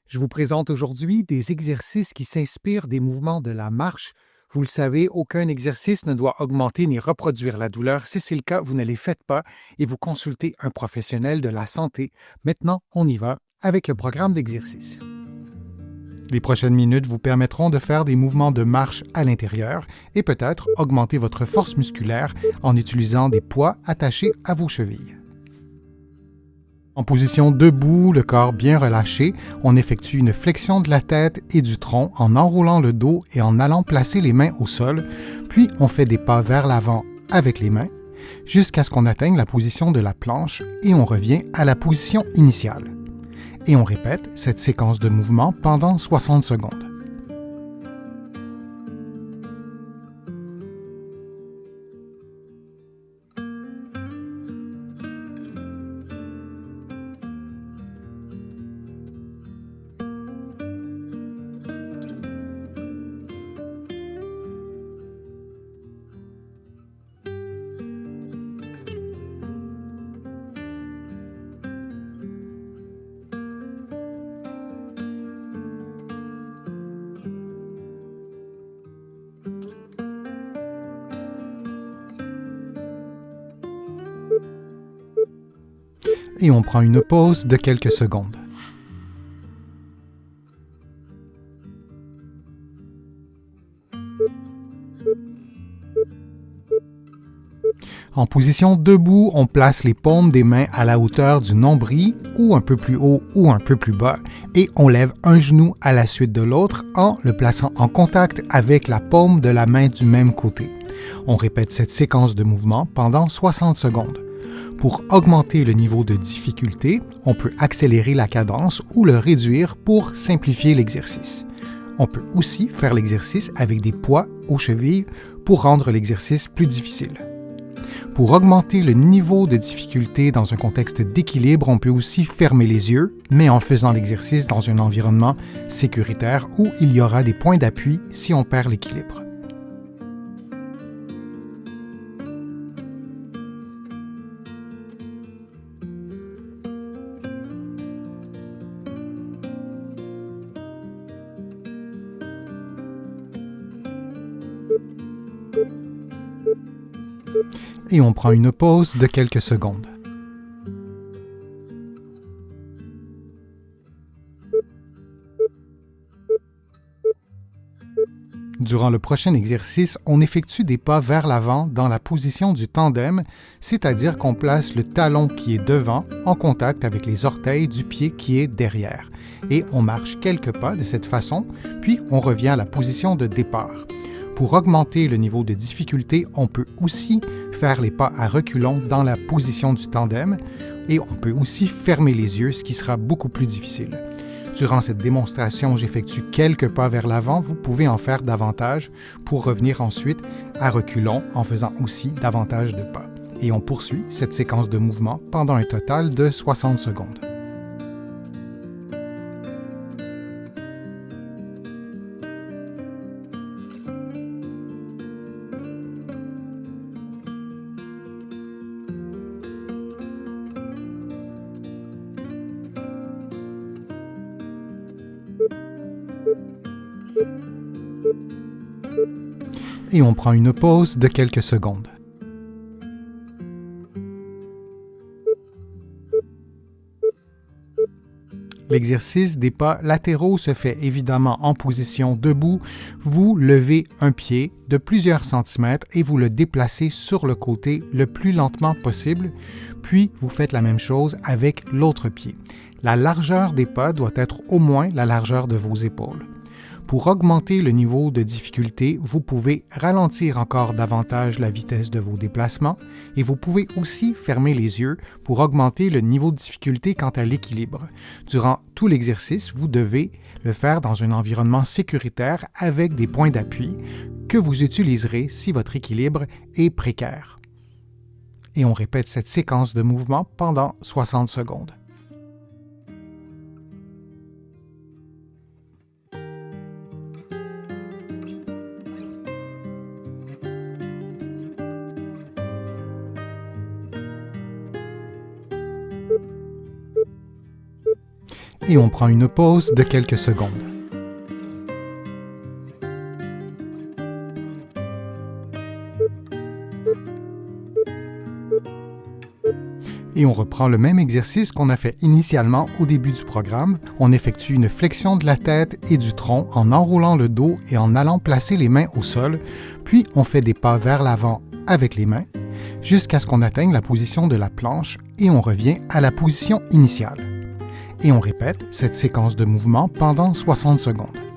Je vous présente aujourd'hui des exercices qui s'inspirent des mouvements de la marche. Vous le savez, aucun exercice ne doit augmenter ni reproduire la douleur. Si c'est le cas, vous ne les faites pas et vous consultez un professionnel de la santé. Maintenant, on y va avec le programme d'exercice. Les prochaines minutes vous permettront de faire des mouvements de marche à l'intérieur et peut-être augmenter votre force musculaire en utilisant des poids attachés à vos chevilles. En position debout, le corps bien relâché, on effectue une flexion de la tête et du tronc en enroulant le dos et en allant placer les mains au sol, puis on fait des pas vers l'avant avec les mains, jusqu'à ce qu'on atteigne la position de la planche et on revient à la position initiale. Et on répète cette séquence de mouvements pendant 60 secondes. Et on prend une pause de quelques secondes. En position debout, on place les paumes des mains à la hauteur du nombril ou un peu plus haut ou un peu plus bas et on lève un genou à la suite de l'autre en le plaçant en contact avec la paume de la main du même côté. On répète cette séquence de mouvements pendant 60 secondes. Pour augmenter le niveau de difficulté, on peut accélérer la cadence ou le réduire pour simplifier l'exercice. On peut aussi faire l'exercice avec des poids aux chevilles pour rendre l'exercice plus difficile. Pour augmenter le niveau de difficulté dans un contexte d'équilibre, on peut aussi fermer les yeux, mais en faisant l'exercice dans un environnement sécuritaire où il y aura des points d'appui si on perd l'équilibre. Et on prend une pause de quelques secondes. Durant le prochain exercice, on effectue des pas vers l'avant dans la position du tandem, c'est-à-dire qu'on place le talon qui est devant en contact avec les orteils du pied qui est derrière. Et on marche quelques pas de cette façon, puis on revient à la position de départ. Pour augmenter le niveau de difficulté, on peut aussi faire les pas à reculons dans la position du tandem et on peut aussi fermer les yeux, ce qui sera beaucoup plus difficile. Durant cette démonstration, j'effectue quelques pas vers l'avant. Vous pouvez en faire davantage pour revenir ensuite à reculons en faisant aussi davantage de pas. Et on poursuit cette séquence de mouvements pendant un total de 60 secondes. Et on prend une pause de quelques secondes. L'exercice des pas latéraux se fait évidemment en position debout. Vous levez un pied de plusieurs centimètres et vous le déplacez sur le côté le plus lentement possible, puis vous faites la même chose avec l'autre pied. La largeur des pas doit être au moins la largeur de vos épaules. Pour augmenter le niveau de difficulté, vous pouvez ralentir encore davantage la vitesse de vos déplacements et vous pouvez aussi fermer les yeux pour augmenter le niveau de difficulté quant à l'équilibre. Durant tout l'exercice, vous devez le faire dans un environnement sécuritaire avec des points d'appui que vous utiliserez si votre équilibre est précaire. Et on répète cette séquence de mouvements pendant 60 secondes. et on prend une pause de quelques secondes. Et on reprend le même exercice qu'on a fait initialement au début du programme. On effectue une flexion de la tête et du tronc en enroulant le dos et en allant placer les mains au sol, puis on fait des pas vers l'avant avec les mains, jusqu'à ce qu'on atteigne la position de la planche et on revient à la position initiale. Et on répète cette séquence de mouvements pendant 60 secondes.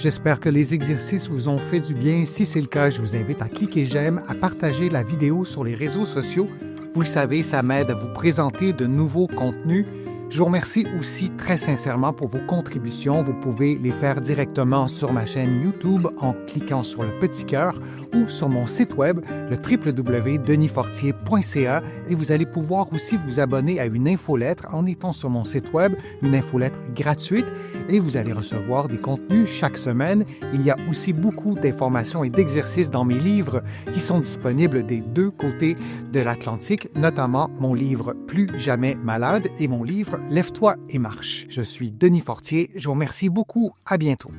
J'espère que les exercices vous ont fait du bien. Si c'est le cas, je vous invite à cliquer j'aime, à partager la vidéo sur les réseaux sociaux. Vous le savez, ça m'aide à vous présenter de nouveaux contenus. Je vous remercie aussi très sincèrement pour vos contributions. Vous pouvez les faire directement sur ma chaîne YouTube en cliquant sur le petit cœur ou sur mon site web, le www.denisfortier.ca, et vous allez pouvoir aussi vous abonner à une infolettre en étant sur mon site web, une infolettre gratuite, et vous allez recevoir des contenus chaque semaine. Il y a aussi beaucoup d'informations et d'exercices dans mes livres qui sont disponibles des deux côtés de l'Atlantique, notamment mon livre Plus jamais malade et mon livre Lève-toi et marche. Je suis Denis Fortier. Je vous remercie beaucoup. À bientôt.